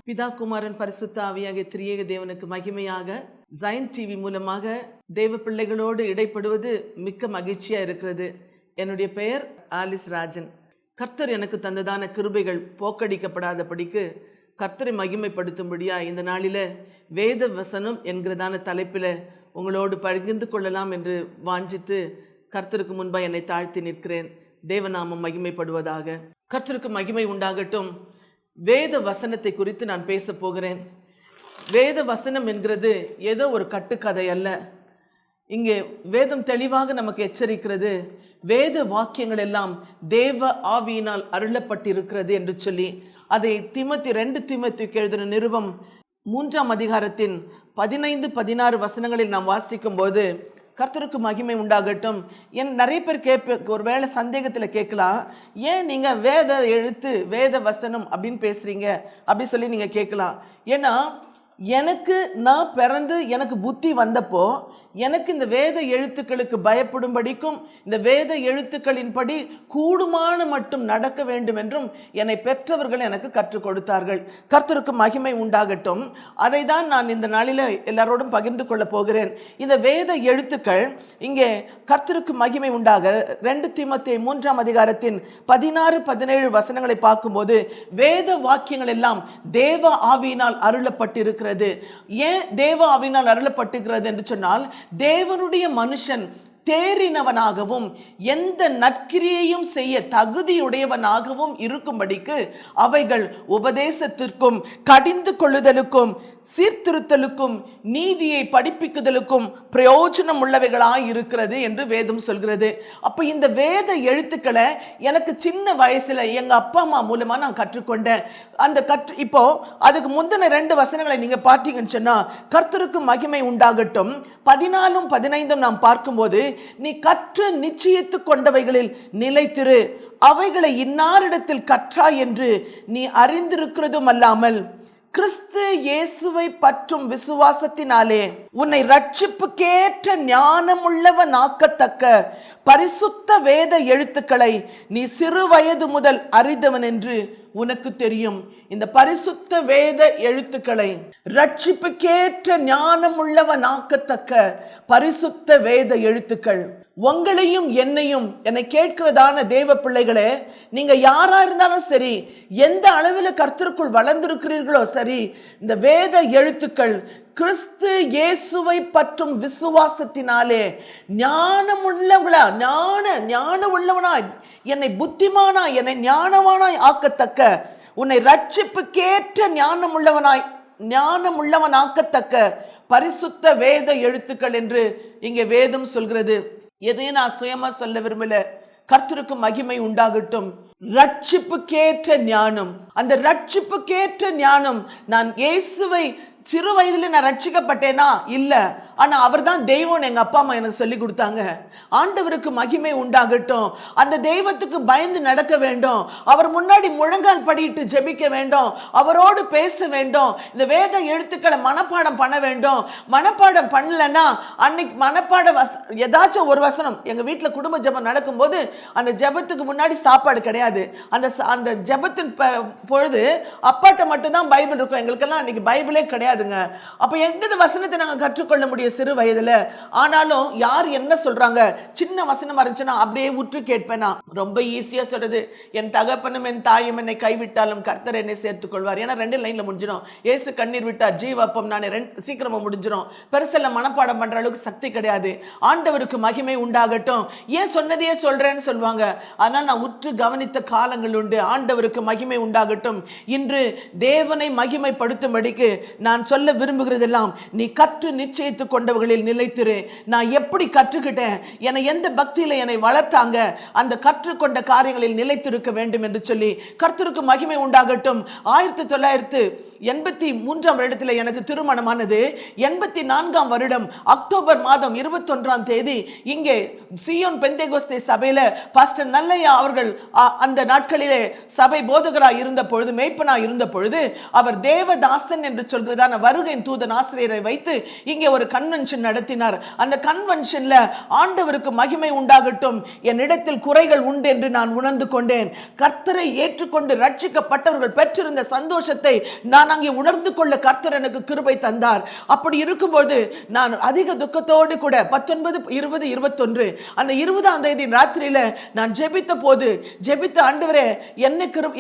பிதா குமாரன் பரிசுத்த ஆவியாகிய திரியேக தேவனுக்கு மகிமையாக ஜயன் டிவி மூலமாக தேவ பிள்ளைகளோடு இடைப்படுவது மிக்க மகிழ்ச்சியா இருக்கிறது. என்னுடைய பெயர் ஆலிஸ் ராஜன். கர்த்தர் எனக்கு தந்ததான கிருபைகள் போக்கடிக்கப்படாதபடிக்கு கர்த்தரை மகிமைப்படுத்தும்படியா இந்த நாளில வேத வசனம் என்கிறதான தலைப்பில் உங்களோடு பகிர்ந்து கொள்ளலாம் என்று வாஞ்சித்து கர்த்தருக்கு முன்பாக என்னை தாழ்த்தி நிற்கிறேன். தேவநாமம் மகிமைப்படுவதாக. கர்த்தருக்கு மகிமை உண்டாகட்டும். வேத வசனத்தை குறித்து நான் பேச போகிறேன். வேத வசனம் என்கிறது ஏதோ ஒரு கட்டுக்கதை அல்ல. இங்கே வேதம் தெளிவாக நமக்கு எச்சரிக்கிறது. வேத வாக்கியங்கள் எல்லாம் தேவ ஆவியினால் அருளப்பட்டிருக்கிறது என்று சொல்லி அதை 2 தீமோத்தேயுக்கு எழுதின நிருபம் 3ஆம் அதிகாரத்தின் 15-16 வசனங்களில் நாம் வாசிக்கும் போது கர்த்தருக்கு மகிமை உண்டாகட்டும். நிறைய பேர் ஒரு வேளை சந்தேகத்தில் கேட்கலாம், ஏன் நீங்கள் வேத எழுத்து வேத வசனம் அப்படின்னு பேசுகிறீங்க அப்படி சொல்லி நீங்கள் கேட்கலாம். ஏன்னா நான் பிறந்து எனக்கு புத்தி வந்தப்போ எனக்கு இந்த வேத எழுத்துக்களுக்கு பயப்படும்படிக்கும் இந்த வேத எழுத்துக்களின்படி கூடுமான மட்டும் நடக்க வேண்டும் என்றும் என்னை பெற்றவர்கள் எனக்கு கற்றுக் கொடுத்தார்கள். கர்த்தருக்கு மகிமை உண்டாகட்டும். அதை தான் நான் இந்த நாளில் எல்லாரோடும் பகிர்ந்து கொள்ள போகிறேன். இந்த வேத எழுத்துக்கள் இங்கே கர்த்தருக்கு மகிமை உண்டாக 2 தீமோத்தேயு 3ஆம் அதிகாரத்தின் 16-17 வசனங்களை பார்க்கும்போது வேத வாக்கியங்கள் எல்லாம் தேவ ஆவியினால் அருளப்பட்டிருக்கிறது. ஏன் தேவ ஆவியினால் அருளப்பட்டிருக்கிறது என்று சொன்னால், தேவனுடைய மனுஷன் தேறினவனாகவும் எந்த நற்கிரியையும் செய்ய தகுதியுடையவனாகவும் இருக்கும்படிக்கு அவைகள் உபதேசத்திற்கும் கடிந்து கொள்ளுதலுக்கும் சீர்திருத்தலுக்கும் நீதியை படிப்பிக்குதலுக்கும் பிரயோஜனம் உள்ளவைகளாய் இருக்கிறது என்று வேதம் சொல்கிறது. அப்ப இந்த வேத எழுத்துக்களை எனக்கு சின்ன வயசுல எங்க அப்பா அம்மா மூலமா நான் கற்றுக்கொண்டேன். இப்போ அதுக்கு முந்தின 2 வசனங்களை நீங்க பார்த்தீங்கன்னு சொன்னா கர்த்தருக்கு மகிமை உண்டாகட்டும் 14-15 நாம் பார்க்கும்போது, நீ கற்று நிச்சயித்து கொண்டவைகளில் நிலைத்திரு, அவைகளை இன்னாரிடத்தில் கற்றாய் என்று நீ அறிந்திருக்கிறதும் அல்லாமல் கிறிஸ்து இயேசுவை பற்றும் விசுவாசத்தினாலே உன்னை ரட்சிப்புக்கேற்ற ஞானமுள்ளவன் ஆக்கத்தக்க பரிசுத்த வேத எழுத்துக்களை நீ சிறு வயது முதல் அறிந்தவன் என்று உனக்கு தெரியும். இந்த பரிசுத்த வேத எழுத்துக்களை ரட்சிப்புக்கேற்ற ஞானமுள்ளவன் ஆக்கத்தக்க பரிசுத்த வேத எழுத்துக்கள் உங்களையும் என்னை கேட்கிறதான தேவ பிள்ளைகளே, நீங்க யாரா இருந்தாலும் சரி, எந்த அளவில் கர்த்தருக்குள் வளர்ந்திருக்கிறீர்களோ சரி, இந்த வேத எழுத்துக்கள் கிறிஸ்து இயேசுவை பற்றும் விசுவாசத்தினாலே ஞானமுள்ளவனாய் என்னை புத்திமானாய் என்னை ஞானவானாய் ஆக்கத்தக்க உன்னை ரட்சிப்புக்கேற்ற ஞானமுள்ளவன் ஆக்கத்தக்க பரிசுத்த வேத எழுத்துக்கள் என்று இங்கே வேதம் சொல்கிறது. எதையும் நான் சுயமா சொல்ல விரும்பல. கர்த்தருக்கு மகிமை உண்டாகட்டும். ரட்சிப்புக்கேற்ற ஞானம், அந்த ரட்சிப்புக்கேற்ற ஞானம், நான் இயேசுவை சிறு வயதுல நான் ரட்சிக்கப்பட்டேனா இல்ல, ஆனா அவர் தான் தெய்வம் எங்க அப்பா அம்மா எனக்கு சொல்லி கொடுத்தாங்க. ஆண்டவருக்கு மகிமை உண்டாகட்டும். அந்த தெய்வத்துக்கு பயந்து நடக்க வேண்டும். அவர் முன்னாடி முழங்கால் படியிட்டு ஜெபிக்க வேண்டும். அவரோடு பேச வேண்டும். இந்த வேத எழுத்துக்களை மனப்பாடம் பண்ண வேண்டும். மனப்பாடம் பண்ணலன்னா அன்னைக்கு ஏதாச்சும் ஒரு வசனம், எங்க வீட்டுல குடும்ப ஜெபம் நடக்கும் போது அந்த ஜெபத்துக்கு முன்னாடி சாப்பாடு கிடையாது. அந்த ஜெபத்தின் பொழுது அப்பாட்ட மட்டும்தான் பைபிள் இருக்கும். எங்களுக்கெல்லாம் அன்னைக்கு பைபிளே கிடையாதுங்க. அப்ப எந்த வசனத்தை நாங்க கற்றுக்கொள்ள முடியும் சிறு வயதுல? ஆனாலும் யார் என்ன சொல்றாங்க, சின்ன வசனம் இருந்துச்சுன்னா அப்படியே உற்று கேட்பேனா. ரொம்ப ஈஸியா சொல்றது, என் தகப்பனும் என் தாயும் என்னை கைவிட்டாலும் கர்த்தர் என்னை சேர்த்துக் கொள்வார். ஏன்னா 2 லைன்ல முடிஞ்சிடும். ஏசு கண்ணீர் விட்டார், ஜீவப்பம் நான் சீக்கிரமா முடிஞ்சிடும். பெருசெல்லாம் மனப்பாடம் பண்ற அளவுக்கு சக்தி கிடையாது. ஆண்டவருக்கு மகிமை உண்டாகட்டும். ஏன் சொன்னதையே சொல்றேன்னு சொல்லுவாங்க. ஆனால் நான் உற்று கவனித்த காலங்கள் உண்டு. ஆண்டவருக்கு மகிமை உண்டாகட்டும். இன்று தேவனை மகிமைப்படுத்தும்படிக்கு நான் சொல்ல விரும்புகிறதெல்லாம், நீ கற்று நிச்சயித்து கொண்டவர்களில் நிலைத்திரு. நான் எப்படி கற்றுக்கிட்டேன், என்னை எந்த பக்தியில என்னை வளர்த்தாங்க, அந்த கற்றுக்கொண்ட காரியங்களில் நிலைத்திருக்க வேண்டும் என்று சொல்லி கர்த்தருக்கு மகிமை உண்டாகட்டும். 1983ஆம் வருடத்தில் எனக்கு திருமணமானது. 84ஆம் வருடம் அக்டோபர் மாதம் 21ஆம் தேதி இங்கே சியோன் பெந்தேகோஸ்தே சபையில பாஸ்டர் நல்லையா அவர்கள் அந்த நாட்களிலே சபை போதகராய் இருந்த பொழுது, மேய்ப்பனாய் இருந்த பொழுது, அவர் தேவதாசன் என்று சொல்றதான வருகையின் தூதன் ஆசிரியரை வைத்து இங்கே ஒரு கன்வென்ஷன் நடத்தினார். அந்த கன்வென்ஷன்ல ஆண்டவருக்கு கர்த்தருக்கு மகிமை உண்டாகட்டும். என்னிடத்தில் குறைகள் உண்டு என்று நான் உணர்ந்து கொண்டேன். கர்த்தரை ஏற்றுக்கொண்டு ரட்சிக்கப்பட்டவர்கள் பெற்றிருந்த சந்தோஷத்தை நான் அங்கே உணர்ந்து கொள்ள கர்த்தர் எனக்கு கிருபை தந்தார். அப்படி இருக்கும்போது நான் அதிக துக்கத்தோடு கூட 19, 20, 21 அந்த 20ஆம் தேதி ராத்திரியில நான் ஜெபித்த போது ஆண்டவரே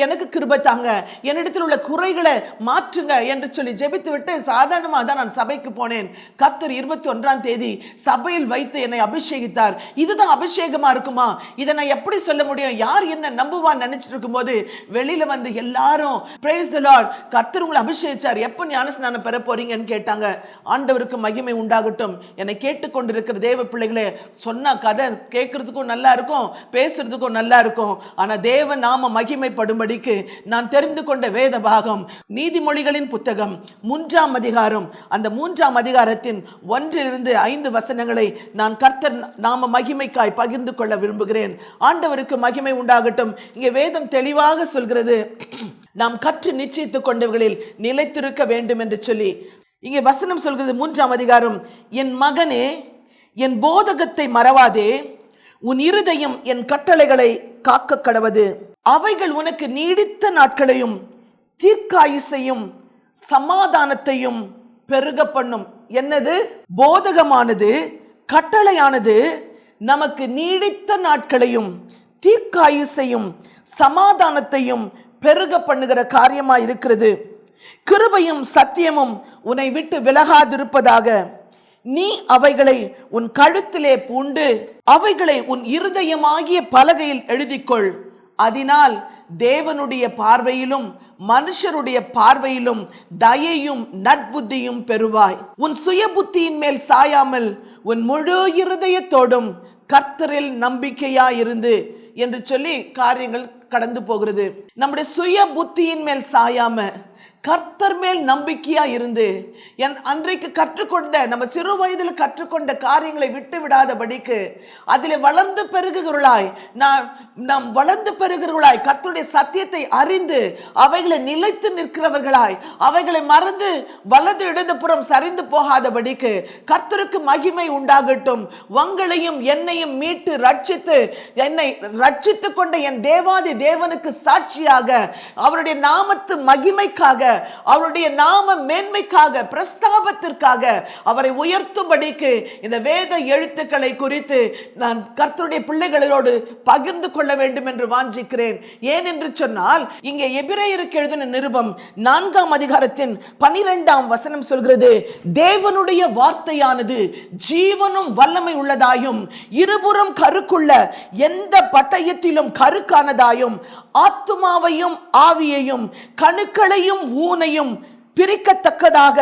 எனக்கு கிருபை தாங்க, என்னிடத்தில் உள்ள குறைகளை மாற்றுங்க என்று சொல்லி ஜெபித்து விட்டு சாதாரணமாக தான் நான் சபைக்கு போனேன். கர்த்தர் 21ஆம் தேதி சபையில் வைத்து என்னை அபிஷேகித்தார். இதுதான் அபிஷேகமா இருக்குமா? இதை நான் எப்படி சொல்ல முடியும்? யார் என்ன நம்புவான்னு நினைச்சிட்டு இருக்கும்போது வெளியில வந்து எல்லாரும் praise the Lord, கர்த்தர் உங்களை அபிஷேகிச்சார், எப்ப ஞானஸ்நானம் பெற போறீங்கன்னு கேட்டாங்க. ஆண்டவருக்கு மகிமை உண்டாகட்டும். என்னை கேட்டுக்கொண்டிருக்கிற தேவ பிள்ளைகளே, சொன்ன கதை கேட்கறதுக்கும் நல்லா இருக்கும், பேசுறதுக்கும் நல்லா இருக்கும். ஆனா தேவ நாம மகிமைப்படும்படிக்கு நான் தெரிந்து கொண்ட வேத பாகம் நீதிமொழிகளின் புத்தகம் 3ஆம் அதிகாரம். அந்த 3ஆம் அதிகாரத்தின் 1 - 5 வசனங்களை நான் கர்த்தர் நாம மகிமைக்காய் பகிர்ந்து கொள்ள விரும்புகிறேன். ஆண்டவருக்கு மகிமை உண்டாகட்டும். இங்கே வேதம் தெளிவாக சொல்கிறது, நாம் கற்று நிச்சயித்துக் கொண்டவர்களில் நிலைத்திருக்க வேண்டும் என்று சொல்லி. இங்கே வசனம் சொல்கிறது 3ஆம் அதிகாரம், என் மகனே, என் போதகத்தை மறவாதே, உன் இருதயம் என் கட்டளைகளை காக்க கடவது. அவைகள் உனக்கு நீடித்த நாட்களையும் தீர்க்காயுசையும் சமாதானத்தையும் பெருக பண்ணும். என்னது? போதகமானது, கட்டளையானது நமக்கு நீடித்த நாட்களையும் தீர்க்காயுசையும் சமாதானத்தையும் பெருக பண்ணுகிற காரியமா இருக்கிறது. கிருபையும் சத்தியமும் உன்னை விட்டு விலகாதிருப்பதாக. நீ அவைகளை உன் கழுத்திலே பூண்டு அவைகளை உன் இருதயமாகிய பலகையில் எழுதிக்கொள். அதனால் தேவனுடைய பார்வையிலும் மனுஷருடைய பார்வையிலும் தயையும் நட்புத்தியும் பெறுவாய். உன் சுய புத்தியின் மேல் சாயாமல் உன் முழு இருதயத்தோடும் கர்த்தரில் நம்பிக்கையாயிருந்து என்று சொல்லி காரியங்கள் கடந்து போகிறது. நம்முடைய சுய புத்தியின் மேல் சாயாம கர்த்தர் மேல் நம்பிக்கையா இருந்து அன்றைக்கு கற்றுக்கொண்ட, நம்ம சிறு வயதில் கற்றுக்கொண்ட காரியங்களை விட்டு விடாதபடிக்கு அதிலே வளர்ந்து பெருகுகிறவர்களாய் நாம் வளர்ந்து பெருகிறவர்களாய் கர்த்தருடைய சத்தியத்தை அறிந்து அவைகளை நிலைத்து நிற்கிறவர்களாய் அவைகளை மறந்து வலது இடதுபுறம் சரிந்து போகாதபடிக்கு கர்த்தருக்கு மகிமை உண்டாகட்டும். உங்களையும் என்னையும் மீட்டு ரட்சித்து என்னை ரட்சித்து கொண்ட என் தேவாதி தேவனுக்கு சாட்சியாக அவருடைய நாமத்து மகிமைக்காக அவருடைய நாம மேன்மைக்காக பிரஸ்தாபத்திற்காக அவரை உயர்த்தும்படிக்கு இந்த வேத எழுத்துக்களை குறித்து நான் கர்த்தருடைய பிள்ளைகளோடு பகிர்ந்து கொள்ள வேண்டும் என்று வாஞ்சிக்கிறேன். ஏன் என்று சொன்னால் இங்கே எபிரேயருக்கு எழுதின நிருபம் 4ஆம் அதிகாரத்தின் 12ஆம் வசனம் சொல்கிறது, தேவனுடைய வார்த்தையானது ஜீவனும் வல்லமை உள்ளதாயும் இருபுறம் கருக்குள்ள எந்த பட்டயத்திலும் கருக்கானதாயும் ஆத்துமாவையும் ஆவியையும் கணுக்களையும் ஊனையும் பிரிக்கத்தக்கதாக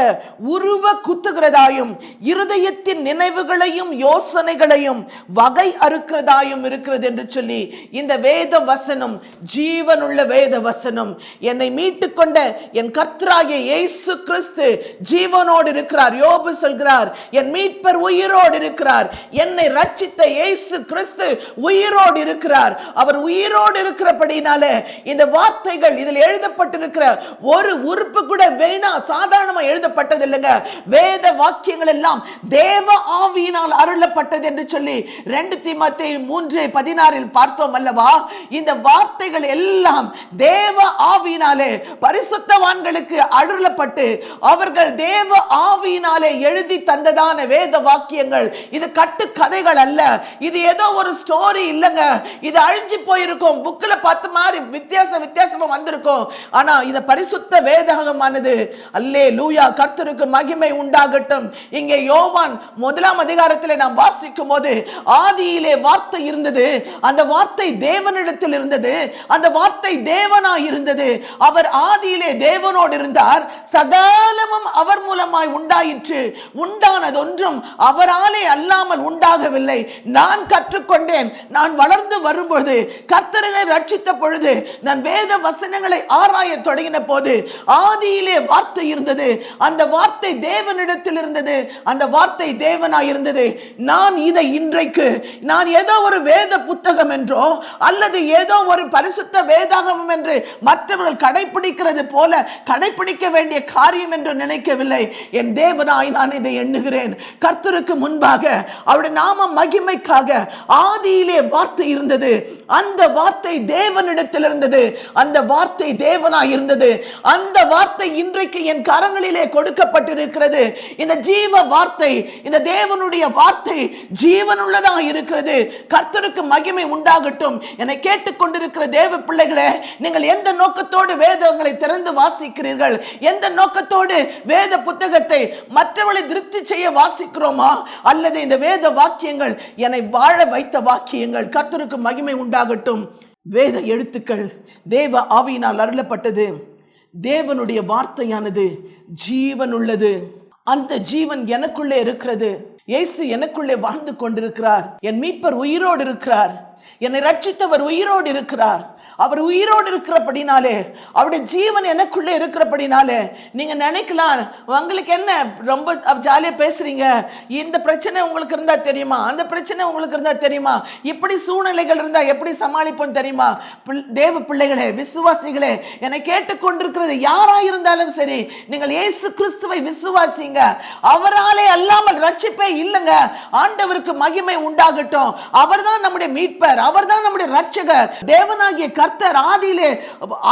உருவ குத்துகிறதாயும் இருதயத்தின் நினைவுகளையும் யோசனைகளையும் வகை அறுக்கிறதாயும் இருக்கிறது என்று சொல்லி இந்த வேத வசனம் ஜீவனுள்ள வேத வசனம். என்னை மீட்டுக் கொண்ட என் கர்த்தராகிய இயேசு கிறிஸ்து ஜீவனோடு இருக்கிறார். யோபு சொல்கிறார், என் மீட்பர் உயிரோடு இருக்கிறார். என்னை ரட்சித்த இயேசு கிறிஸ்து உயிரோடு இருக்கிறார். அவர் உயிரோடு இருக்கிறபடினால இந்த வார்த்தைகள் இதில் எழுதப்பட்டிருக்கிற ஒரு உறுப்பு கூட சாதாரணமா எழுதப்பட்டது இல்லைங்க. வேத வாக்கியங்கள் எல்லாம் தேவ ஆவியினால் அருளப்பட்டது என்று சொல்லி 2 தீமோத்தேயு 3:16 பார்த்தோம் அல்லவா? இந்த வார்த்தைகள் எல்லாம் தேவ ஆவியினாலே பரிசுத்தவான்களுக்கு அருளப்பட்டு அவர்கள் தேவ ஆவியினாலே எழுதி தந்ததான வேத வாக்கியங்கள். இது கட்டு கதைகள் அல்ல. இது ஏதோ ஒரு ஸ்டோரி இல்லைங்க. இது அழிஞ்சு போயிருக்கும், புக்ல பார்த்த மாதிரி வித்தியாசமா வந்திருக்கும். ஆனா இந்த பரிசுத்த வேதகமானது, அல்லேலூயா, கர்த்தருக்கு மகிமை உண்டாகட்டும். இங்கே யோவான் 1ஆம் அதிகாரத்திலே நாம் வாசிக்கும் போது, ஆதியிலே வார்த்தை இருந்தது, அந்த வார்த்தை தேவனிடத்தில் இருந்தது, அந்த வார்த்தை தேவனாய் இருந்தது, அவர் ஆதியிலே தேவனோடு இருந்தார், சகலமும் அவர் மூலமாய் உண்டாயிற்று, உண்டானதொன்றும் அவராலே அல்லாமல் உண்டாகவில்லை. நான் கற்றுக்கொண்டேன். நான் வளர்ந்து வரும்போது, கர்த்தரை ரட்சித்த பொழுது, நான் வேத வசனங்களை ஆராய தொடங்கின போது, ஆதியிலே வார்த்தை இருந்தது, அந்த வார்த்தை தேவனிடத்தில் இருந்தது, அந்த வார்த்தை தேவனாய் இருந்தது. நான் இதை இன்றைக்கு நான் ஏதோ ஒரு வேத புத்தகம் என்றோ அல்லது ஏதோ ஒரு பரிசுத்த வேதாகமம் என்று மற்றவர்கள் கடைபிடிக்கிறது போல கடைபிடிக்க வேண்டிய காரியம் என்று நினைக்கவில்லை. என் தேவனாய் நான் இதை எண்ணுகிறேன். கர்த்தருக்கு முன்பாக அவருடைய நாம மகிமைக்காக ஆதியிலே வார்த்தை இருந்தது, அந்த வார்த்தை தேவனிடத்தில் இருந்தது, அந்த வார்த்தை தேவனாய் இருந்தது. அந்த வார்த்தை இன்றைக்கு என் கரங்களிலே கொடுக்கப்பட்டிருக்கிறது. இந்த ஜீவ வார்த்தை, இந்த தேவனுடைய வார்த்தை ஜீவனுள்ளதா இருக்கிறது. கர்த்தருக்கு மகிமை உண்டாகட்டும். என்னை கேட்டுக்கொண்டிருக்கிற தேவ பிள்ளைகளே, நீங்கள் எந்த நோக்கத்தோடு வேதங்களை திறந்து வாசிக்கிறீர்கள்? எந்த நோக்கத்தோடு வேத புத்தகத்தை மற்றவர்களை திருப்தி செய்ய வாசிக்கிறோமா, அல்லது இந்த வேத வாக்கியங்கள் என்னை வாழ வைத்த வாக்கியங்கள்? கர்த்தருக்கு மகிமை உண்டாகட்டும். வேத எழுத்துக்கள் தேவ ஆவியினால் அருளப்பட்டது. தேவனுடைய வார்த்தையானது ஜீவன் உள்ளது. அந்த ஜீவன் எனக்குள்ளே இருக்கிறது. இயேசு எனக்குள்ளே வாழ்ந்து கொண்டிருக்கிறார். என் மீட்பர் உயிரோடு இருக்கிறார். என்னை ரட்சித்தவர் உயிரோடு இருக்கிறார். அவர் உயிரோடு இருக்கிறபடினாலே, அவருடைய ஜீவன் எனக்குள்ளே இருக்கிறபடினாலே, நீங்க நினைக்கலாம் உங்களுக்கு என்ன ரொம்ப ஜாலியா பேசுறீங்க, இந்த பிரச்சனை உங்களுக்கு இருந்தா தெரியுமா, அந்த பிரச்சனை உங்களுக்கு இருந்தா தெரியுமா, இப்படி சூழ்நிலைகள் இருந்தா எப்படி சமாளிப்போம் தெரியுமா? தேவ பிள்ளைகளே, விசுவாசிகளே, என்னை கேட்டுக்கொண்டிருக்கிறது யாராயிருந்தாலும் சரி, நீங்கள் இயேசு கிறிஸ்துவை விசுவாசிங்க. அவராலே அல்லாமல் ரட்சிப்பே இல்லைங்க. ஆண்டவருக்கு மகிமை உண்டாகட்டும். அவர்தான் நம்முடைய மீட்பர், அவர்தான் நம்முடைய ரட்சகர். தேவனாகிய கர்த்தர் ஆதியிலே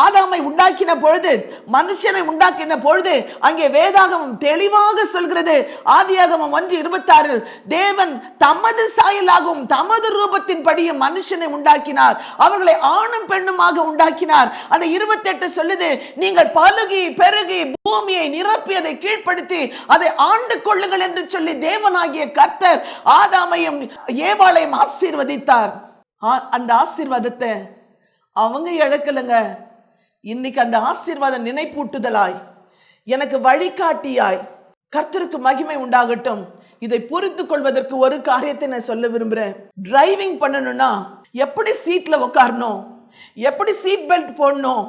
ஆதாமை உண்டாக்கின பொழுது, மனுஷனை உண்டாக்கின பொழுது, அங்கே வேதாகமம் தெளிவாக சொல்கிறது. ஆதியாகமம் 1:26 தேவன் தமது சாயலாகவும் தமது ரூபத்தின் படியும் மனுஷனை உண்டாக்கினார், அவர்களை ஆணும் பெண்ணுமாக உண்டாக்கினார். அந்த 28 சொல்லுது, நீங்கள் பலுகி பெருகி பூமியை நிரப்பியதை கீழ்ப்படுத்தி அதை ஆண்டு கொள்ளுங்கள் என்று சொல்லி தேவனாகிய கர்த்தர் ஆதாமையும் ஏவாளையும் ஆசீர்வதித்தார். அந்த ஆசீர்வாதத்தை அவங்க இழக்கலங்க. இன்னைக்கு அந்த ஆசீர்வாதம் நினைப்பூட்டுதலாய், எனக்கு வழிகாட்டியாய், கர்த்தருக்கு மகிமை உண்டாகட்டும். இதை புரிந்து கொள்வதற்கு ஒரு காரியத்தை நான் சொல்ல விரும்புறேன். டிரைவிங் பண்ணணும்னா எப்படி சீட்ல உட்காரணும், எப்படி சீட் பெல்ட் போடணும்,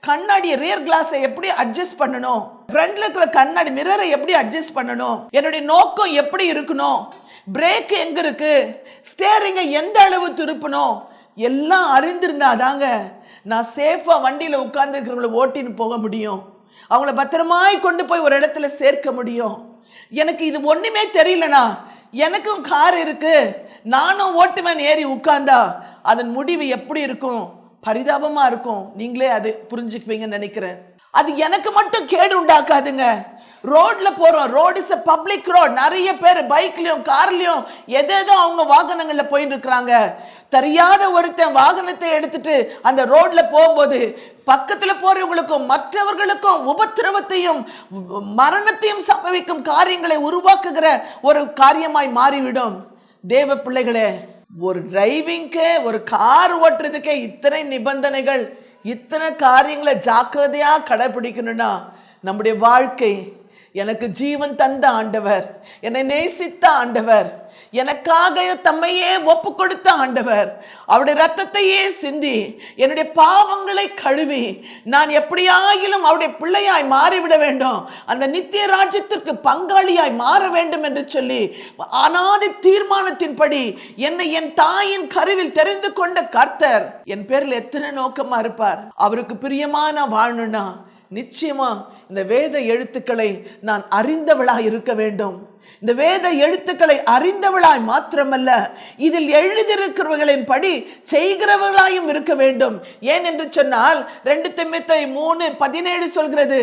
கண்ணாடி ரியர் கிளாஸை எப்படி அட்ஜஸ்ட் பண்ணணும், ஃப்ரண்ட்ல இருக்கிற கண்ணாடி மிரரை எப்படி அட்ஜஸ்ட் பண்ணணும், என்னுடைய நோக்கம் எப்படி இருக்கணும், பிரேக் எங்க இருக்கு, ஸ்டேரிங்கை எந்த அளவு திருப்பணும், எல்லாம் அறிந்திருந்தாதாங்க நான் சேஃபா வண்டியில உட்கார்ந்து இருக்கிறவங்களை ஓட்டின்னு போக முடியும். அவங்கள பத்திரமாய் கொண்டு போய் ஒரு இடத்துல சேர்க்க முடியும். எனக்கு இது ஒண்ணுமே தெரியலனா, எனக்கும் கார் இருக்கு, நானும் ஓட்டுமேன் ஏறி உட்கார்ந்தா அதன் முடிவு எப்படி இருக்கும்? பரிதாபமா இருக்கும். நீங்களே அது புரிஞ்சுக்குவீங்கன்னு நினைக்கிறேன். அது எனக்கு மட்டும் கேடு உண்டாக்காதுங்க. ரோட்ல போறோம், road is a public road. நிறைய பேர் பைக்லயும் கார்லயும் எதேதோ அவங்க வாகனங்கள்ல போயிட்டு இருக்கிறாங்க. தெரியாத ஒருத்தன் வாகனத்தை எடுத்துட்டு அந்த ரோட்ல போகும்போது பக்கத்துல போறவங்களுக்கும் மற்றவர்களுக்கும் உபத்திரவத்தையும் மரணத்தையும் சம்பவிக்கும் காரியங்களை உருவாக்குகிற ஒரு காரியமாய் மாறிவிடும். தேவ பிள்ளைகளே, ஒரு டிரைவிங்க்கு, ஒரு கார் ஓட்டுறதுக்கே இத்தனை நிபந்தனைகள், இத்தனை காரியங்களை ஜாக்கிரதையா கடைபிடிக்கணும்னா நம்முடைய வாழ்க்கை, எனக்கு ஜீவன் தந்த ஆண்டவர், என்னை நேசித்த ஆண்டவர், எனக்காக தம்மையே ஒப்பு கொடுத்த ஆண்டவர், அவருடைய ரத்தத்தையே சிந்தி என்னுடைய பாவங்களை கழுவி நான் எப்படியாகிலும் அவருடைய பிள்ளையாய் மாறிவிட வேண்டும், அந்த நித்திய ராஜ்யத்திற்கு பங்காளியாய் மாற வேண்டும் என்று சொல்லி அனாதி தீர்மானத்தின்படி என்னை என் தாயின் கருவில் தெரிந்து கொண்ட கர்த்தர் என் பேரில் எத்தனை நோக்கமா இருப்பார். அவருக்கு பிரியமான வாழணும்னா நிச்சயமா இந்த வேத எழுத்துக்களை நான் அறிந்தவளாய் இருக்க வேண்டும். இந்த வேத எழுத்துக்களை அறிந்தவளாய் மாத்திரமல்ல, இதில் எழுதியிருக்கிறவர்களின் படி செய்கிறவர்களாயும் இருக்க வேண்டும். ஏன் என்று சொன்னால் 2 தீமோத்தேயு 3:17 சொல்கிறது,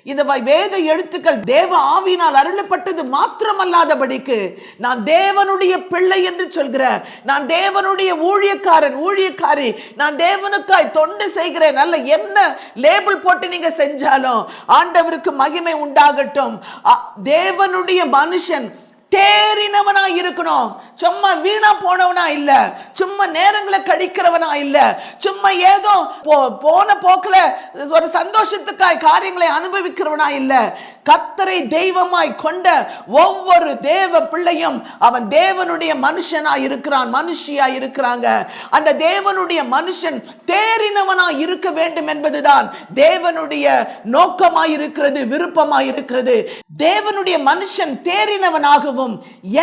இந்த வேத எழுத்துக்கள் தேவ ஆவியினால் அருளப்பட்டது மாத்திரமல்லாதபடிக்கு நான் தேவனுடைய பிள்ளை என்று சொல்கிற, நான் தேவனுடைய ஊழியக்காரன் ஊழியக்காரி, நான் தேவனுக்காய் தொண்டு செய்கிறேன், அல்ல என்ன லேபிள் போட்டு நீங்க செஞ்சாலும் ஆண்டவருக்கு மகிமை உண்டாகட்டும். தேவனுடைய மனுஷன் தேறினவனா இருக்கணும். சும்மா வீணா போனவனா இல்ல, சும்மா நேரங்களை கழிக்கிறவனா இல்ல, சும்மா ஏதோ போன போக்குல ஒரு சந்தோஷத்துக்காய் காரியங்களை அனுபவிக்கிறவனா இல்ல. கர்த்தரை தெய்வமாய் கொண்ட ஒவ்வொரு தேவ பிள்ளையும் அவன் தேவனுடைய மனுஷனா இருக்கிறான், மனுஷியா இருக்கிறாங்க. அந்த தேவனுடைய மனுஷன் தேறினவனா இருக்க வேண்டும் என்பதுதான் தேவனுடைய நோக்கமாய் இருக்கிறது, விருப்பமாய் இருக்கிறது. தேவனுடைய மனுஷன் தேறினவனாகவும்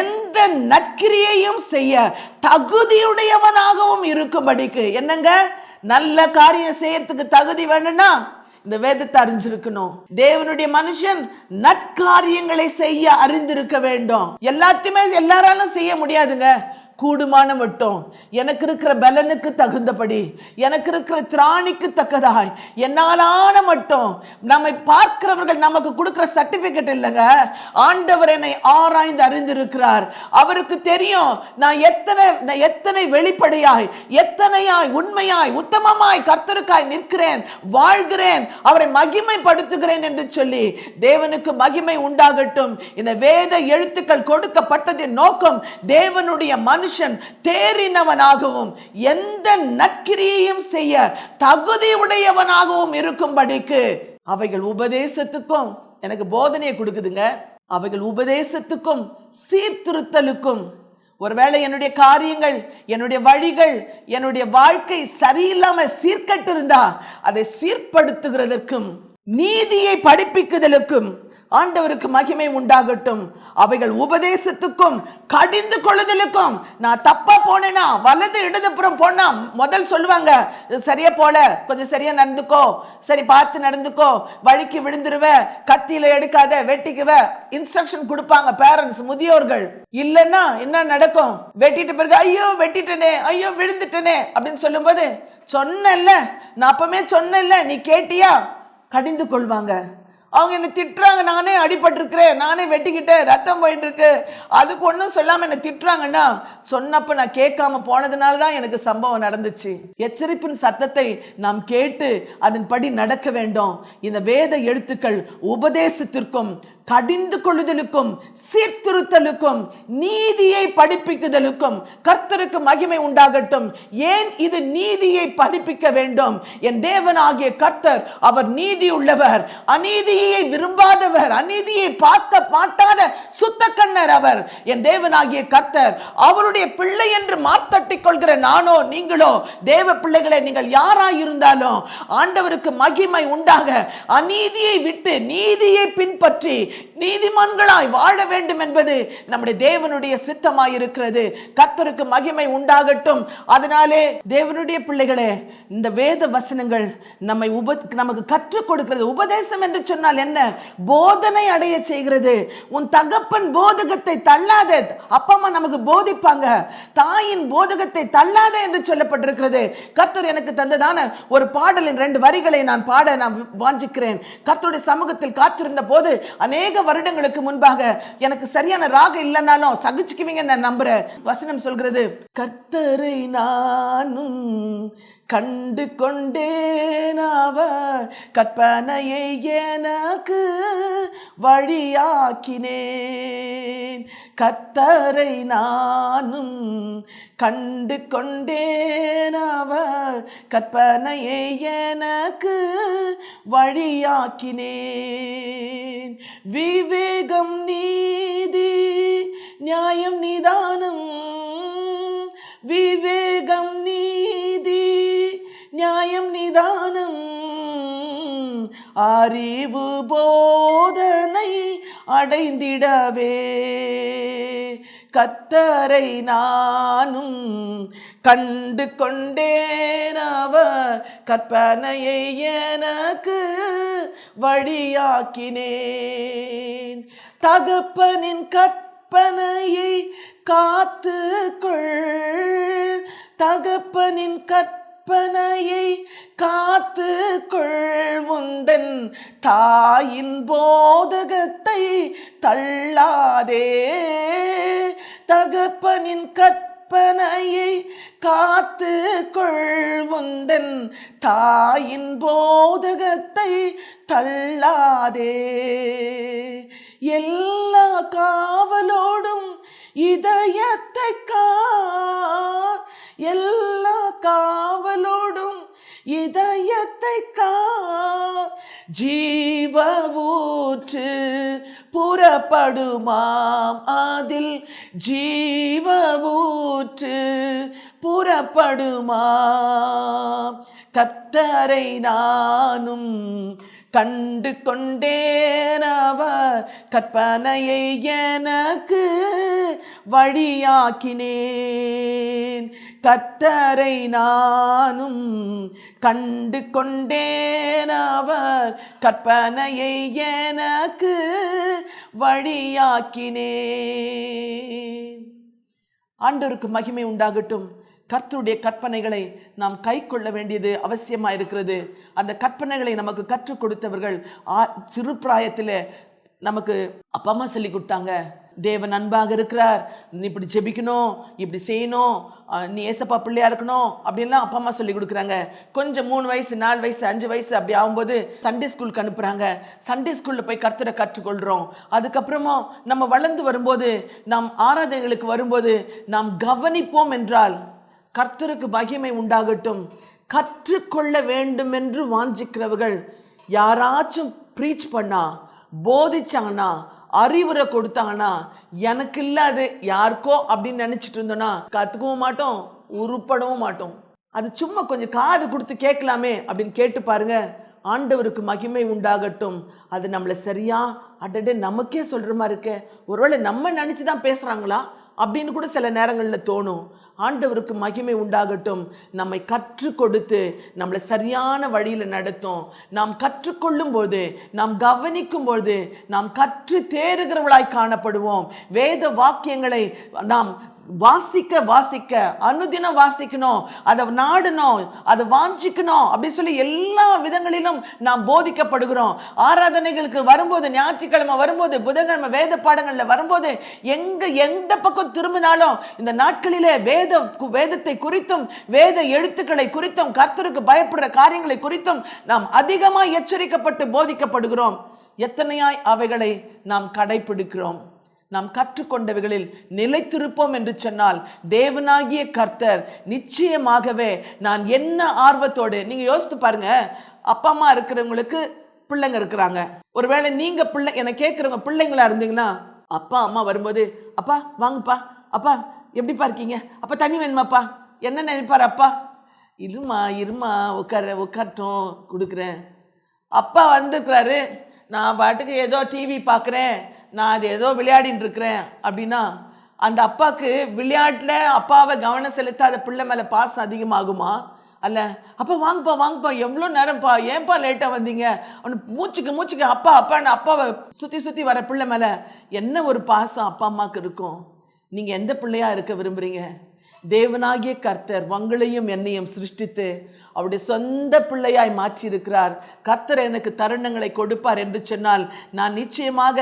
எந்த நற்கிரியையும் செய்ய தகுதியுடையவனாகவும் இருக்கும்படிக்கு, என்னங்க, நல்ல காரியம் செய்யறதுக்கு தகுதி வேணும்னா இந்த வேதத்தை அறிஞ்சிருக்கணும். தேவனுடைய மனுஷன் நற்காரியங்களை செய்ய அறிந்திருக்க வேண்டும். எல்லாத்தையுமே எல்லாராலும் செய்ய முடியாதுங்க. கூடுமான மட்டும் எனக்கு இருக்கிற பலனுக்கு தகுந்தபடி, எனக்கு இருக்கிற திராணிக்கு தக்கதாய், என்னாலான மட்டும். நம்மை பார்க்கிறவர்கள் நமக்கு கொடுக்கிற சர்டிபிகேட் இல்லைங்க. ஆண்டவர் என்னை ஆராய்ந்து அறிந்திருக்கிறார். அவருக்கு தெரியும் நான் எத்தனை வெளிப்படையாய், எத்தனையாய் உண்மையாய் உத்தமமாய் கர்த்தருக்காய் நிற்கிறேன், வாழ்கிறேன், அவரை மகிமைப்படுத்துகிறேன் என்று சொல்லி. தேவனுக்கு மகிமை உண்டாகட்டும். இந்த வேத எழுத்துக்கள் கொடுக்கப்பட்டதின் நோக்கம் தேவனுடைய மனுஷன் தேறினவனாகவும் எந்த நற்கிரியையும் செய்ய தகுதி உடையவனாகவும் இருக்கும்படிக்கு. அவைகள் உபதேசத்துக்கும் எனக்கு போதனையை கொடுக்குதுங்க. அவைகள் உபதேசத்துக்கும் சீர்திருத்தலுக்கும். ஒருவேளை என்னுடைய காரியங்கள், என்னுடைய வழிகள், என்னுடைய வாழ்க்கை சரியில்லாம சீர்கட்டு இருந்தா அதை சீர்படுத்துகிறதற்கும் நீதியை படிப்பிக்குதலுக்கும் ஆண்டவருக்கு மகிமை உண்டாகட்டும். அவைகள் உபதேசத்துக்கும் கடிந்து கொள்ளுதலுக்கும். நான் தப்பா போனேனா, வலது இடதுபுறம் போனா முதல் சொல்லுவாங்க, சரியா போல, கொஞ்சம் சரியா நடந்துக்கோ, சரி பார்த்து நடந்துக்கோ, வழிக்கு விழுந்துருவ, கத்தியில எடுக்காத, வெட்டிக்குவ, இன்ஸ்ட்ரக்ஷன் கொடுப்பாங்க பேரண்ட்ஸ், முதியோர்கள். இல்லைன்னா என்ன நடக்கும்? வெட்டிட்டு பிறகு ஐயோ வெட்டிட்டனே, ஐயோ விழுந்துட்டனே அப்படின்னு சொல்லும் போது, சொன்னேன்ல, நான் அப்பமே சொன்னேன்ல, நீ கேட்டியா, கடிந்து கொள்வாங்க. அவங்க என்ன திட்டுறாங்க, நானே அடிபட்டிருக்கிறேன், நானே வெட்டிக்கிட்டேன், ரத்தம் போயிட்டு இருக்கு, அதுக்கு ஒன்றும் சொல்லாம என்ன திட்டுறாங்கன்னா, சொன்னப்ப நான் கேட்காம போனதுனால தான் எனக்கு சம்பவம் நடந்துச்சு. எச்சரிப்பின் சத்தத்தை நாம் கேட்டு அதன்படி நடக்க வேண்டும். இந்த வேத எழுத்துக்கள் உபதேசத்திற்கும் கடிந்து கொள்ளுதலுக்கும் சீர்திருத்தலுக்கும் நீதியை படிப்பிக்குதலுக்கும் கர்த்தருக்கு மகிமை உண்டாகட்டும். ஏன் இது நீதியை படிப்பிக்க வேண்டும்? என் தேவனாகிய கர்த்தர் அவர் நீதி உள்ளவர், அநீதியை விரும்பாதவர், அநீதியை பார்க்க மாட்டாத சுத்த கண்ணர் அவர். என் தேவனாகிய கர்த்தர் அவருடைய பிள்ளை என்று மார்த்தட்டிக் கொள்கிற நானோ நீங்களோ தேவ பிள்ளைகளை நீங்கள் யாராய் இருந்தாலும் ஆண்டவருக்கு மகிமை உண்டாக அநீதியை விட்டு நீதியை பின்பற்றி நீதிமான்களாய் வாழ வேண்டும் என்பது நம்முடைய தேவனுடைய சித்தமாய் இருக்கிறது. கர்த்தருக்கு மகிமை உண்டாகட்டும். அதனாலே தேவனுடைய பிள்ளைகளே, இந்த வேத வசனங்கள் நமக்கு கற்றுக் கொடுக்கிறது. உபதேசம் என்று சொன்னால் என்ன? போதனை அடைய செய்கிறது. உன் தகப்பன் போதகத்தை தள்ளாத. அப்பா அம்மா நமக்கு போதிப்பாங்க, தாயின் போதகத்தை தள்ளாத என்று சொல்லப்பட்டிருக்கிறது. கர்த்தர் எனக்கு தந்ததான ஒரு பாடலின் 2 வரிகளை நான் பாட நான் வாஞ்சிக்கிறேன். கர்த்தருடைய சமூகத்தில் காத்திருந்த போது அநேக வருடங்களுக்கு முன்பாக, எனக்கு சரியான ராக இல்லைனாலும் சகிச்சுக்குவீங்க நான் நம்புறேன். வசனம் சொல்கிறது, கர்த்தரை நானும் கண்டு கொண்டேன், அவர் கற்பனையை எனக்கு வழியாக்கினேன். கர்த்தரை நானும் கண்டு கொண்டேன், அவர் கற்பனையை எனக்கு வழியாக்கினேன். விவேகம் நீதி நியாயம் நிதானம், விவேகம் நீதி நியாயம் நிதானம், அறிவு போதனை அடைந்திடவே கர்த்தரை நானும் கண்டு கொண்டேன், அவர் கற்பனையை எனக்கு வழியாக்கினேன். தகப்பனின் கற்பனையை காத்துக்கொள், தகப்பனின் கற்பனையை காத்துக்கொள், உந்தன் தாயின் போதகத்தை தள்ளாதே. தகப்பனின் கற்பனையை காத்துக்கொள், உந்தன் தாயின் போதகத்தை தள்ளாதே. எல்லா காவலோடும் இதயத்தை எல்லா காவலோடும் இதயத்தை ஜீவ ஊற்று புறப்படுமாம், அதில் ஜீவ ஊற்று புறப்படுமாம். கர்த்தரை நானும் கண்டு கொண்டேன், அவர் கற்பனையை எனக்கு வழியாக்கினேன். கர்த்தரை நானும் கண்டு கொண்டேன், அவர் கற்பனையை எனக்கு வழியாக்கினேன். ஆண்டவருக்கு மகிமை உண்டாகட்டும். கர்த்தருடைய கற்பனைகளை நாம் கை கொள்ள வேண்டியது அவசியமாக இருக்கிறது. அந்த கற்பனைகளை நமக்கு கற்றுக் கொடுத்தவர்கள் சிறு பிராயத்தில் நமக்கு அப்பா அம்மா சொல்லி கொடுத்தாங்க. தேவன் அன்பாக இருக்கிறார், நீ இப்படி ஜெபிக்கணும், இப்படி செய்யணும், நீ ஏசப்பா பிள்ளையா இருக்கணும் அப்படின்லாம் அப்பா அம்மா சொல்லி கொடுக்குறாங்க. கொஞ்சம் 3 வயசு 4 வயசு 5 வயசு அப்படி ஆகும்போது சண்டே ஸ்கூலுக்கு அனுப்புகிறாங்க. சண்டே ஸ்கூலில் போய் கர்த்தரை கற்றுக்கொள்கிறோம். அதுக்கப்புறமா நம்ம வளர்ந்து வரும்போது, நாம் ஆராதனைகளுக்கு வரும்போது நாம் கவனிப்போம் என்றால் கர்த்தருக்கு மகிமை உண்டாகட்டும். கற்றுக்கொள்ள வேண்டும் என்று வாஞ்சிக்கிறவர்கள் யாராச்சும் ப்ரீச் பண்ணா, போதிச்சாங்கன்னா, அறிவுரை கொடுத்தாங்கன்னா, எனக்கு இல்லாது யாருக்கோ அப்படின்னு நினைச்சிட்டு இருந்தோன்னா கற்றுக்கவும் மாட்டோம், உருப்படவும் மாட்டோம். அது சும்மா கொஞ்சம் காது கொடுத்து கேட்கலாமே அப்படின்னு கேட்டு பாருங்க. ஆண்டவருக்கு மகிமை உண்டாகட்டும். அது நம்மளை சரியா அடடே நமக்கே சொல்ற மாதிரி இருக்க, ஒருவேளை நம்ம நினைச்சுதான் பேசுறாங்களா அப்படின்னு கூட சில நேரங்களில் தோணும். ஆண்டவருக்கு மகிமை உண்டாகட்டும். நம்மை கற்றுக் கொடுத்து நம்மளை சரியான வழியில் நடத்தும். நாம் கற்றுக்கொள்ளும் போது, நாம் கவனிக்கும் போது நாம் கற்று தேறுகிறவளாய் காணப்படுவோம். வேத வாக்கியங்களை நாம் வாசிக்க வாசிக்க அனுதினம் வாசிக்கணும், அதை நாடணும், அதை வாஞ்சிக்கணும் அப்படின்னு சொல்லி எல்லா விதங்களிலும் நாம் போதிக்கப்படுகிறோம். ஆராதனைகளுக்கு வரும்போது, ஞாயிற்றுக்கிழமை வரும்போது, புதன்கிழமை வேத பாடங்கள்ல வரும்போது, எந்த பக்கம் திரும்பினாலும் இந்த நாட்களிலே வேதத்தை குறித்தும் வேத எழுத்துக்களை குறித்தும் கர்த்தருக்கு பயப்படுற காரியங்களை குறித்தும் நாம் அதிகமாக எச்சரிக்கப்பட்டு போதிக்கப்படுகிறோம். எத்தனையாய் அவைகளை நாம் கடைபிடிக்கிறோம். நாம் கற்றுக்கொண்டவைகளில் நிலைத்திருப்போம் என்று சொன்னால் தேவனாகிய கர்த்தர் நிச்சயமாகவே, நான் என்ன ஆர்வத்தோடு, நீங்க யோசித்து பாருங்க, அப்பா அம்மா இருக்கிறவங்களுக்கு பிள்ளைங்க இருக்கிறாங்க. ஒருவேளை நீங்க என்னை கேட்கிறவங்க பிள்ளைங்களா இருந்தீங்கன்னா, அப்பா அம்மா வரும்போது, அப்பா வாங்கப்பா, அப்பா எப்படிப்பா இருக்கீங்க, அப்பா தண்ணி வேணுமாப்பா, என்ன நினைப்பார் அப்பா? இருமா உட்காரட்டும் கொடுக்குறேன். அப்பா வந்துருக்கிறாரு, நான் பாட்டுக்கு ஏதோ டிவி பார்க்குறேன், நான் அது ஏதோ விளையாடிட்டு இருக்கிறேன் அப்படின்னா, அந்த அப்பாவுக்கு விளையாட்டில் அப்பாவை கவனம் செலுத்தாத பிள்ளை மேலே பாசம் அதிகமாகுமா? அல்ல, அப்பா வாங்கப்பா எவ்வளோ நேரம்ப்பா, ஏன்ப்பா லேட்டாக வந்தீங்க, அவனு மூச்சுக்கு அப்பா அப்பான்னு அப்பாவை சுற்றி வர பிள்ளை மேலே என்ன ஒரு பாசம் அப்பா அம்மாவுக்கு இருக்கும். நீங்கள் எந்த பிள்ளையா இருக்க விரும்புகிறீங்க? தேவனாகிய கர்த்தர் உங்களையும் என்னையும் சிருஷ்டித்து அவருடைய சொந்த பிள்ளையாய் மாற்றி இருக்கிறார். கர்த்தர் எனக்கு தருணங்களை கொடுப்பார் என்று சொன்னால் நான் நிச்சயமாக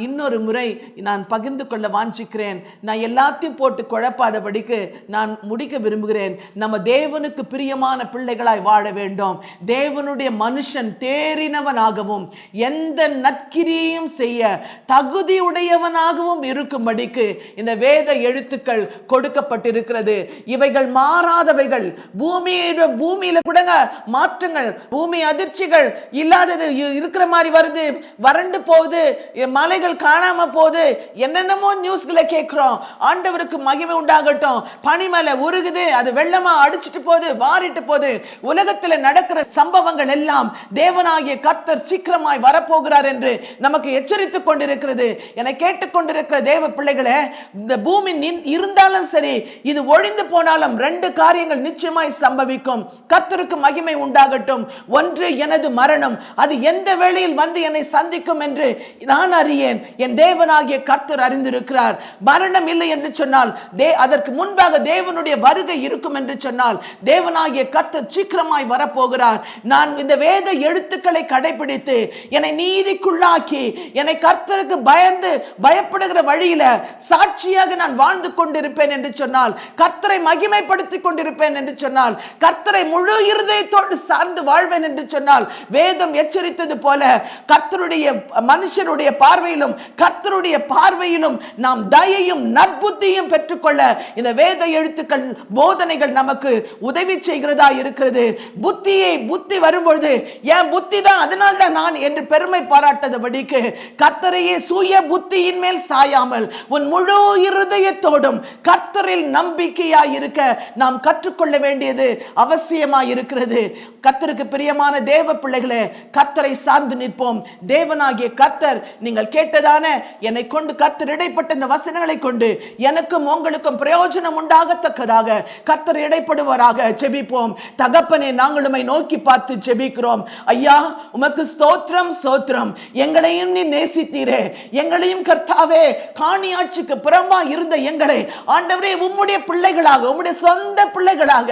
இன்னொரு முறை நான் பகிர்ந்து கொள்ள வாஞ்சிக்கிறேன். நான் எல்லாத்தையும் போட்டு குழப்பாதபடிக்கு நான் முடிக்க விரும்புகிறேன். நம்ம தேவனுக்கு பிரியமான பிள்ளைகளாய் வாழ வேண்டும். தேவனுடைய மனுஷன் தேறினவனாகவும் எந்த நற்கிரியும் செய்ய தகுதியுடையவனாகவும் இருக்கும்படிக்கு இந்த வேத எழுத்துக்கள் கொடுக்கப்பட்டிருக்கிறது. இவைகள் மாறாதவைகள். பூமியில கூட மாற்றங்கள், பூமி அதிர்ச்சிகள் இல்லாதது இருக்கிற மாதிரி வருது, வறண்டு போகுது, மலைகள் காணாம போகுது, என்னென்னமோ நியூஸ்களை கேட்கிறோம். ஆண்டவருக்கு மகிமை உண்டாகட்டும். பனிமலை உருகுது, அது வெள்ளமா அடிச்சுட்டு போகுது, வாரிட்டு போகுது. உலகத்தில் நடக்கிற சம்பவங்கள் எல்லாம் தேவனாகிய கர்த்தர் சீக்கிரமாய் வரப்போகிறார் என்று நமக்கு எச்சரித்துக் கொண்டிருக்கிறது. என கேட்டுக்கொண்டிருக்கிற தேவ பிள்ளைகளே, இந்த பூமி இருந்தாலும் சரி, இது ஒழிந்து போனாலும் 2 காரியங்கள் நிச்சயமாய் சம்பவிக்கும். கர்த்தருக்கு மகிமை உண்டாகட்டும். ஒன்று, எனது மரணம், அது எந்த வேளையில் வந்து என்னை சந்திக்கும் என்று நான் அறியேன். என் தேவனாகிய கர்த்தர் அறிந்திருக்கிறார். மரணம் இல்லை என்று சொன்னால், அதற்கு முன்பாக தேவனுடைய வருகை இருக்கும் என்று சொன்னால், தேவனாகிய கர்த்தர் சீக்கிரமாய் வரப்போகிறார். நான் இந்த வேத எழுத்துக்களை கடைபிடித்து என்னை நீதிக்குள்ளாக்கி என்னை கர்த்தருக்கு பயப்படுகிற வழியில சாட்சியாக நான் வாழ்ந்து கொண்டிருப்பேன் என்று சொன்னால், கர்த்தரை மகிமைப்படுத்திக் கொண்டிருப்பேன் என்று சொன்னால், கர்த்தரை முழு இருதயத்தோடு சார்ந்து வாழ்வேன் என்று சொன்னால், வேதம் எச்சரித்தது போல கர்த்தருடைய மனுஷருடைய பார்வையிலும் கர்த்தருடைய பார்வையிலும் நாம் தயையும் நற்புத்தியும் பெற்றுக்கொள்ள இந்த வேத எழுத்துக்கள் போதனைகள் நமக்கு உதவி செய்கிறதா இருக்கிறது. புத்தி வரும்பொழுது என் புத்தி தான், அதனால் தான் நான் என்று பெருமை பாராட்டதபடிக்கு கர்த்தரையே சுய புத்தியின் மேல் சாயாமல் உன் முழு இருதயத்தோடும் கர்த்தரில் நம்பிக்கையாய் இருக்க நாம் கற்றுக்கொள்ள வேண்டியது அவசியமாய் இருக்கிறது. கர்த்தருக்கு பிரியமான தேவ பிள்ளைகளே, கர்த்தரை சார்ந்து நிற்போம். தேவனாகிய கர்த்தர் நீங்கள் கேட்டதான என்னை கொண்டு கர்த்தர் இடைப்பட்ட இந்த வசனங்களை கொண்டு எனக்கும் உங்களுக்கும் பிரயோஜனம் உண்டாகத்தக்கதாக கர்த்தர் இடைப்படுவாராக. ஜெபிப்போம். தகப்பனே, நாங்கள் உம்மை நோக்கி பார்த்து ஜெபிக்கிறோம். ஐயா, உமக்கு ஸ்தோத்திரம் ஸ்தோத்திரம். எங்களையும் நீ நேசித்தீரே, எங்களையும் கர்த்தாவே காணியாட்சிக்கு புறம்பா இருந்த எங்களை ஆண்டவரே உம்முடைய பிள்ளைகளாக, உம்முடைய சொந்த பிள்ளைகளாக,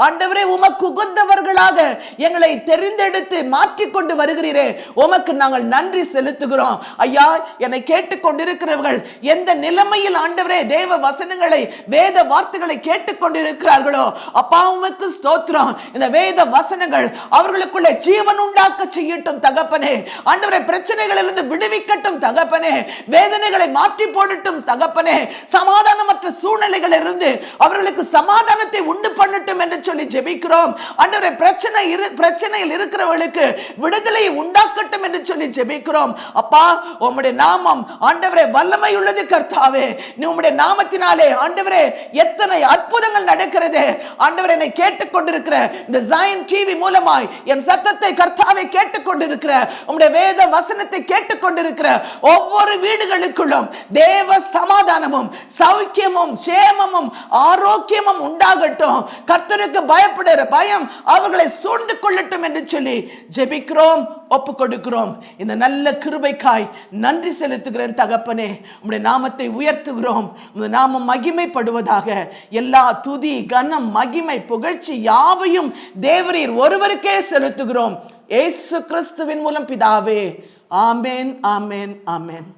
ஆண்டவரே உமக்கு உகந்தவர்களாக எங்களை தெரிந்தெடுத்து மாற்றிக்கொண்டு வருகிறீரே, உமக்கு நாங்கள் நன்றி செலுத்துகிறோம். ஐயா, என்னை கேட்டுக்கொண்டிருக்கிறவர்கள் எந்த நிலைமையில் ஆண்டவரே தேவ வசனங்களை வேத வார்த்தைகளை கேட்டுக்கொண்டிருக்கிறார்களோ, அப்பா உமக்கு ஸ்தோத்திரம். இந்த வேத வசனங்கள் அவர்களுக்குள்ள ஜீவன் உண்டாக்க செய்யட்டும் தகப்பனே. ஆண்டவரே, பிரச்சனைகளிலிருந்து விடுவிக்கட்டும் தகப்பனே. வேதனைகளை மாற்றி போடட்டும் தகப்பனே. சமாதானமற்ற சூழ்நிலைகளில் இருந்து அவர்களுக்கு சமாதானத்தை உண்டு பண்ணட்டும் என்று சொல்லி ஜெபிக்கிறோம். ஆண்டவரே, பிரச்சனையில் இருக்கிறவர்களுக்கு விடுதலை உண்டாக்கட்டும் என்று சொல்லி ஜெபிக்கிறோம். அப்பா, உம்முடைய நாமம் ஆண்டவரே வல்லமை உள்ளது கர்த்தாவே. நீ உம்முடைய நாமத்தினாலே ஆண்டவரே எத்தனை அற்புதங்கள் நடக்கிறது. ஆண்டவரே, என்னை கேட்டுக்கொண்டிருக்கிற இந்த ஜாயன் டிவி மூலமாய் என் சத்தத்தை கர்த்தாவே கேட்டுக்கொண்டிருக்கிற, உம்முடைய வேத வசனத்தை கேட்டுக்கொண்டிருக்கிற ஒவ்வொரு வீடுகளுக்குள்ளும் தேவ சமாதானமும் சௌக்கியமும் சேமமும் ஆரோக்கியமும் உண்டாகட்டும். கர்த்தருக்கு பயப்படுகிற பயம் அவர்களை சூழ்ந்து கொள்ளட்டும் என்று சொல்லி ஜெபிக்கிறோம், ஒப்பு கொடுக்கிறோம். இந்த நல்ல கிருபைக்காய் நன்றி செலுத்துகிறேன் தகப்பனே. உம்முடைய நாமத்தை உயர்த்துகிறோம். உம்முடைய நாமம் மகிமைப்படுவதாக. எல்லா துதி கனம் மகிமை புகழ்ச்சி யாவையும் தேவரீர் ஒருவருக்கே செலுத்துகிறோம். இயேசு கிறிஸ்துவின் மூலம் பிதாவே. ஆமென், ஆமென், ஆமென்.